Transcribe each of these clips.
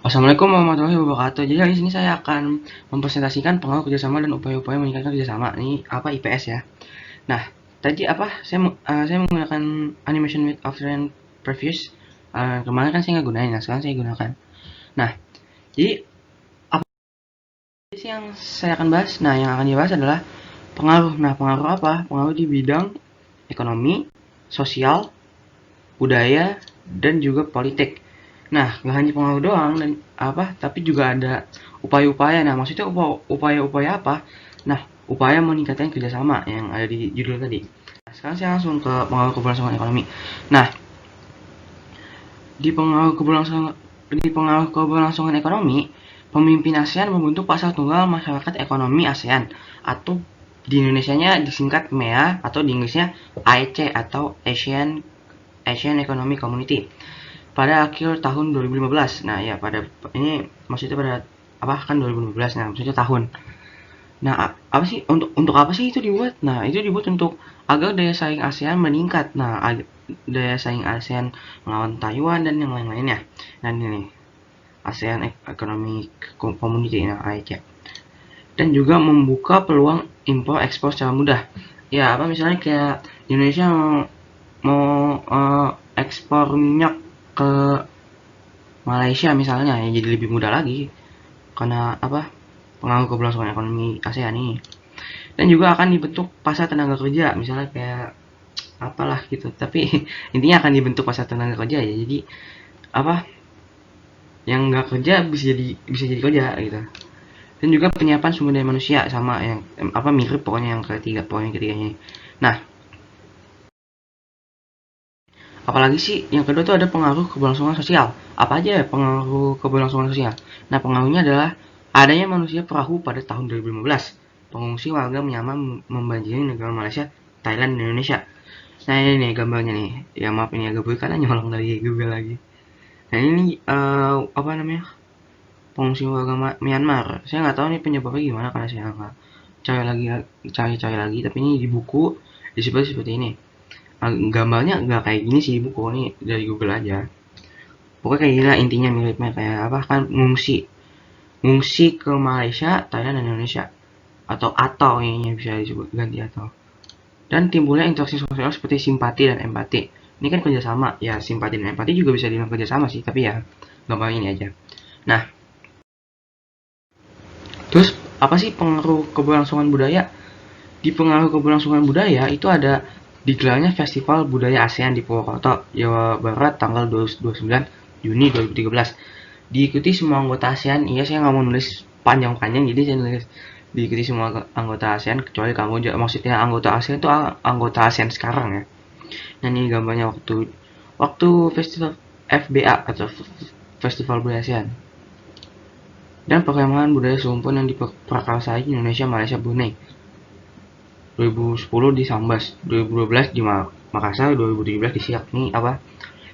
Assalamualaikum warahmatullahi wabarakatuh. Jadi di sini saya akan mempresentasikan pengaruh kerjasama dan upaya-upaya meningkatkan kerjasama. Ini apa IPS ya? Nah, tadi apa? Saya menggunakan animation with after and previous. Kemarin kan saya nggak gunain, nah sekarang saya gunakan. Nah, jadi apa sih yang saya akan bahas? Nah, yang akan dibahas adalah pengaruh. Nah, pengaruh apa? Pengaruh di bidang ekonomi, sosial, budaya, dan juga politik. Nah, nggak hanya pengaruh doang dan apa, tapi juga ada upaya-upaya. Nah, maksudnya upaya-upaya apa? Nah, upaya meningkatkan kerjasama yang ada di judul tadi. Nah, sekarang saya langsung ke pengaruh keberlangsungan ekonomi. Nah, di pengaruh keberlangsungan ekonomi, pemimpin ASEAN membentuk pasar tunggal masyarakat ekonomi ASEAN atau di Indonesianya disingkat MEA atau di Inggrisnya AEC atau Asian Economic Community pada akhir tahun 2015. Nah, ya pada ini maksudnya pada apa kan 2015. Nah, maksudnya tahun. Nah, apa sih untuk apa sih itu dibuat? Nah, itu dibuat untuk agar daya saing ASEAN meningkat. Nah, daya saing ASEAN melawan Taiwan dan yang lain-lainnya. Nah, ini nih ASEAN Economic Community, nah AEC. Dan juga membuka peluang impor ekspor secara mudah. Ya, apa misalnya kayak Indonesia mau ekspor minyak ke Malaysia misalnya, ya jadi lebih mudah lagi karena apa, pengaruh keberlangsungan ekonomi ASEAN ini. Dan juga akan dibentuk pasar tenaga kerja misalnya kayak apalah gitu, tapi intinya akan dibentuk pasar tenaga kerja ya, jadi apa, yang nggak kerja bisa jadi kerja gitu. Dan juga penyiapan sumber daya manusia sama yang apa, mirip pokoknya yang ketiga, poin ketiganya. Nah, apalagi sih yang kedua tuh ada pengaruh keberlangsungan sosial. Apa aja ya pengaruh keberlangsungan sosial? Nah, pengaruhnya adalah adanya manusia perahu pada tahun 2015. Pengungsi warga menyamar membanjiri negara Malaysia, Thailand, dan Indonesia. Nah, ini nih gambarnya nih. Ya maaf ini agak buruk karena nyolong dari Google lagi. Nah, ini apa namanya? Pengungsi warga Myanmar. Saya nggak tahu nih penyebabnya gimana karena saya nggak cari lagi. Tapi ini di buku disebut seperti ini. Gambarnya nggak kayak gini sih di buku ini, dari Google aja. Pokoknya kayak gila intinya, miripnya kayak apa kan, ngungsi ke Malaysia, Thailand, dan Indonesia. Atau ini bisa disebut ganti atau. Dan timbulnya interaksi sosial seperti simpati dan empati. Ini kan kerjasama ya, simpati dan empati juga bisa dibilang kerjasama sih, tapi ya gambar ini aja. Nah, terus apa sih pengaruh keberlangsungan budaya? Di pengaruh keberlangsungan budaya itu ada digelarnya Festival Budaya ASEAN di Purwokerto, Jawa Barat tanggal 29 Juni 2013. Diikuti semua anggota ASEAN. Iya, saya nggak mau nulis panjang-panjang, jadi saya nulis diikuti semua anggota ASEAN kecuali Kamboja. Maksudnya anggota ASEAN itu anggota ASEAN sekarang ya. Nah, ini gambarnya waktu festival FBA atau Festival Budaya ASEAN. Dan perkembangan budaya serumpun yang diprakarsai Indonesia, Malaysia, Brunei. 2010 di Sambas, 2012 di Makassar, 2017 di Siak. Ini apa,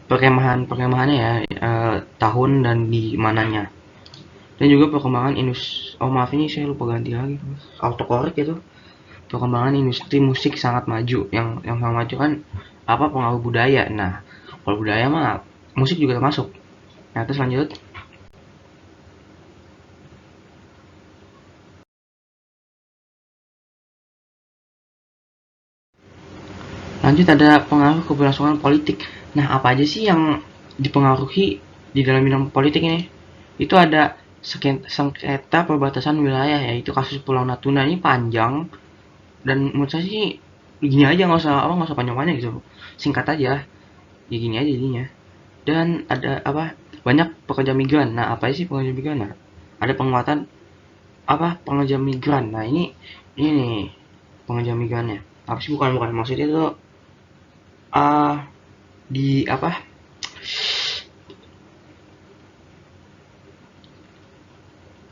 perkemahannya ya, tahun dan di mananya. Dan juga perkembangan oh maaf ini saya lupa ganti lagi, autocorrect itu. Perkembangan industri musik sangat maju, yang sangat maju kan apa, pengaruh budaya. Nah, kalau budaya mah musik juga termasuk. Nah, terus lanjut. Lanjut ada pengaruh keberlangsungan politik. Nah, apa aja sih yang dipengaruhi di dalam bidang politik ini? Itu ada sengketa perbatasan wilayah, yaitu kasus Pulau Natuna. Ini panjang dan menurut saya sih gini aja, nggak usah panjang-panjang gitu, singkat aja ya, gini aja jadinya. Dan ada apa, banyak pekerja migran. Nah, apa sih pekerja migran? Nah, ada penguatan apa, pekerja migran. Nah, ini nih pekerja migrannya apa sih, bukan maksudnya itu di apa,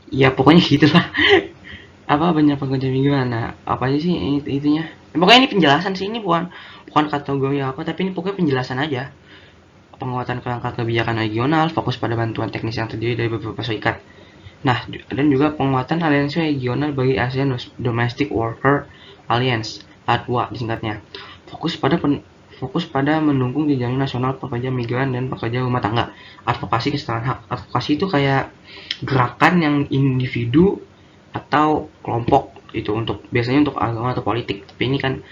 ya pokoknya gitulah. Apa, banyak pekerja migran. Nah, apa aja sih itunya, pokoknya ini penjelasan sih, ini bukan kategori apa, tapi ini pokoknya penjelasan aja. Penguatan kerangka kebijakan regional, fokus pada bantuan teknis yang terdiri dari beberapa serikat. Nah, dan juga penguatan aliansi regional bagi ASEAN Domestic Worker Alliance, ADWA disingkatnya. Fokus pada fokus pada mendukung jenjang nasional pekerja migran dan pekerja rumah tangga. Advokasi kesetaraan hak. Advokasi itu kayak gerakan yang individu atau kelompok itu untuk biasanya untuk agama atau politik. Tapi ini kan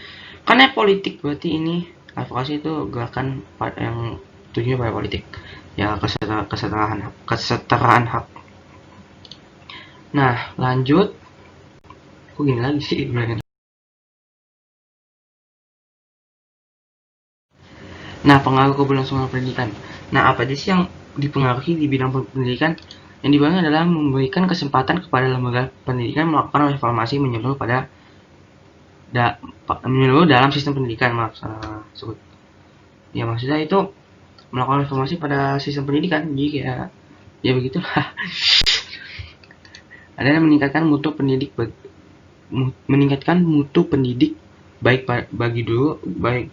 karena politik berarti ini advokasi itu gerakan yang tujuannya pada politik. Ya kesetaraan hak. Nah, lanjut. Kok gini lagi sih? Nah, pengaruh keberlangsungan pendidikan. Nah, apa aja sih yang dipengaruhi di bidang pendidikan? Yang dibangun adalah memberikan kesempatan kepada lembaga pendidikan melakukan reformasi menyeluruh dalam sistem pendidikan. Sebut. Ya, maksudnya itu melakukan reformasi pada sistem pendidikan. Jadi kayak ya begitulah. Adalah meningkatkan mutu pendidik baik bagi dulu baik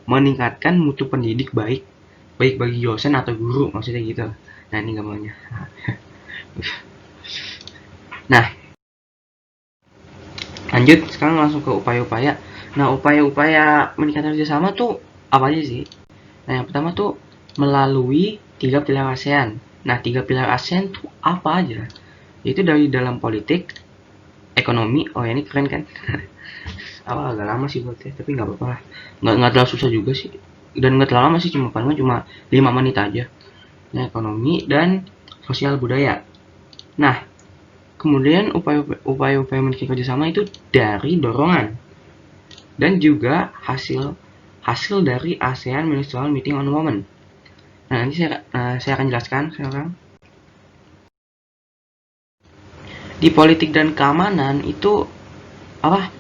meningkatkan mutu pendidik baik bagi dosen atau guru, maksudnya gitu. Nah, ini gambarnya. Nah, lanjut sekarang langsung ke upaya-upaya. Nah, upaya-upaya meningkatkan kerjasama tuh apa aja sih? Nah, yang pertama tuh melalui 3 pilar ASEAN. Nah, 3 pilar ASEAN tuh apa aja? Itu dari dalam politik, ekonomi. Oh, ini keren kan? Agak lama sih buatnya, tapi nggak apa-apa lah. Nggak terlalu susah juga sih. Dan nggak terlalu lama sih, cuma 5 menit aja. Nah, ekonomi dan sosial budaya. Nah, kemudian upaya-upaya memiliki kerjasama itu dari dorongan dan juga hasil dari ASEAN Ministerial Meeting on Women. Nah, nanti saya akan jelaskan sekarang. Di politik dan keamanan itu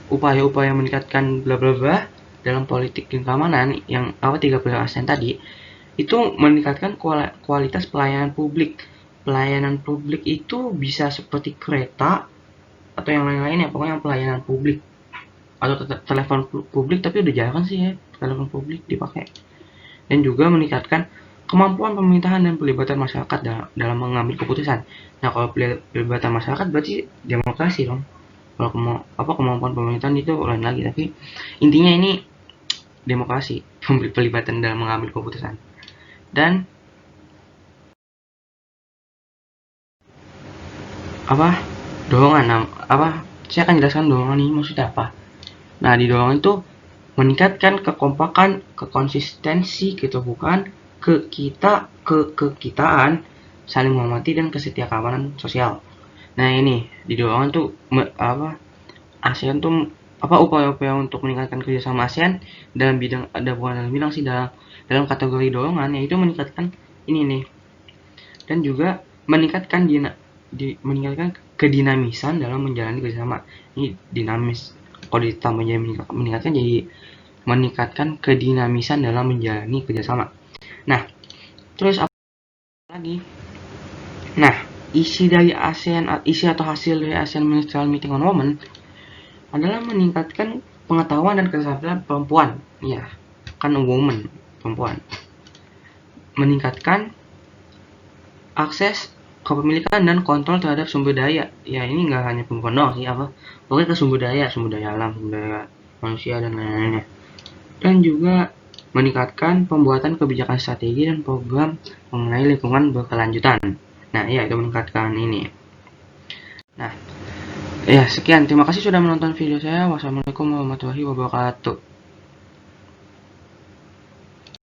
upaya-upaya meningkatkan bla bla bla dalam politik dan keamanan yang 3 pilar ASEAN tadi itu meningkatkan kualitas pelayanan publik. Pelayanan publik itu bisa seperti kereta atau yang lain-lain ya, pokoknya pelayanan publik atau telepon publik, tapi udah jarang sih ya telepon publik dipakai. Dan juga meningkatkan kemampuan pemerintahan dan pelibatan masyarakat dalam mengambil keputusan. Nah, kalau pelibatan masyarakat berarti demokrasi dong. Kalau kemampuan pemerintahan itu lain lagi, tapi intinya ini demokrasi, pelibatan dalam mengambil keputusan. Dan dorongan, saya akan jelaskan dorongan ini maksudnya apa. Nah, di dorongan itu meningkatkan kekompakan, kekonsistensi, keterbukaan, kekitaan, saling menghormati dan kesetia kawanan sosial. Nah, ini di dorongan tuh ASEAN tuh upaya-upaya untuk meningkatkan kerjasama ASEAN dalam bidang dalam kategori dorongan, yaitu meningkatkan ini nih, dan juga meningkatkan kedinamisan dalam menjalani kerjasama. Ini dinamis, kalau ditambah jadi meningkatkan kedinamisan dalam menjalani kerjasama. Nah, terus apa lagi? Nah, isi atau hasil dari ASEAN Ministerial Meeting on Women adalah meningkatkan pengetahuan dan keterampilan perempuan. Ya, kan woman, perempuan. Meningkatkan akses kepemilikan dan kontrol terhadap sumber daya. Ya, ini nggak hanya perempuan doang sih, pokoknya ke sumber daya alam, sumber daya manusia dan lain-lainnya. Dan juga meningkatkan pembuatan kebijakan strategi dan program mengenai lingkungan berkelanjutan. Nah, ya, itu meningkatkan ini. Nah, ya, sekian. Terima kasih sudah menonton video saya. Wassalamualaikum warahmatullahi wabarakatuh.